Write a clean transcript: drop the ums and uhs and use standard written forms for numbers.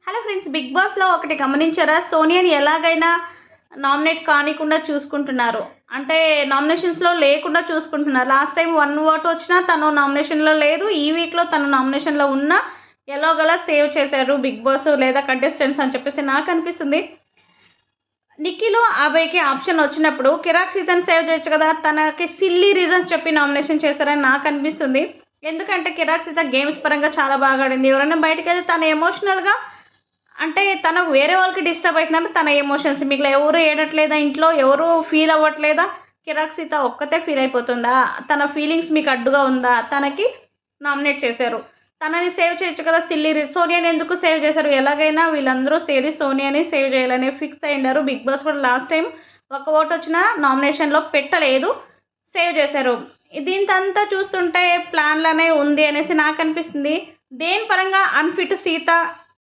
Hello friends, big బాస్లో ఒకటి గమనించారా? సోనియాని ఎలాగైనా నామినేట్ కానికుండా చూసుకుంటున్నారు. అంటే నామినేషన్స్లో లేకుండా చూసుకుంటున్నారు. లాస్ట్ టైం 1 ఓటు వచ్చినా తను నామినేషన్లో లేదు. ఈ వీక్లో తను నామినేషన్లో ఉన్నా ఎలాగోలా సేవ్ చేశారు బిగ్ బాస్ లేదా కంటెస్టెంట్స్ అని చెప్పేసి నాకు అనిపిస్తుంది. నిఖిలో అభయ్కి ఆప్షన్ వచ్చినప్పుడు కిరాక్ సీతని సేవ్ చేయొచ్చు కదా. తనకి సిల్లీ రీజన్స్ చెప్పి నామినేషన్ చేశారని నాకు అనిపిస్తుంది. ఎందుకంటే కిరాక్ సీత గేమ్స్ పరంగా చాలా బాగా ఆడింది. ఎవరైనా బయటకు వెళ్తే తను ఎమోషనల్గా, అంటే తను వేరే వాళ్ళకి డిస్టర్బ్ అవుతుందంటే తన ఎమోషన్స్, మీకు ఎవరు ఏడట్లేదా, ఇంట్లో ఎవరు ఫీల్ అవ్వట్లేదా, కిరాక్ సీత ఒక్కతే ఫీల్ అయిపోతుందా, తన ఫీలింగ్స్ మీకు అడ్డుగా ఉందా, తనకి నామినేట్ చేశారు. తనని సేవ్ చేయొచ్చు కదా. సోనియాని ఎందుకు సేవ్ చేశారు? ఎలాగైనా వీళ్ళందరూ సేరి సోనియాని సేవ్ చేయాలని ఫిక్స్ అయ్యారు. బిగ్ బాస్ కూడా లాస్ట్ టైం 1 ఓటు వచ్చినా నామినేషన్లో పెట్టలేదు, సేవ్ చేశారు. దీంతంతా చూస్తుంటే ప్లాన్లనే ఉంది అనేసి నాకు అనిపిస్తుంది. దేని పరంగా అన్ఫిట్ సీత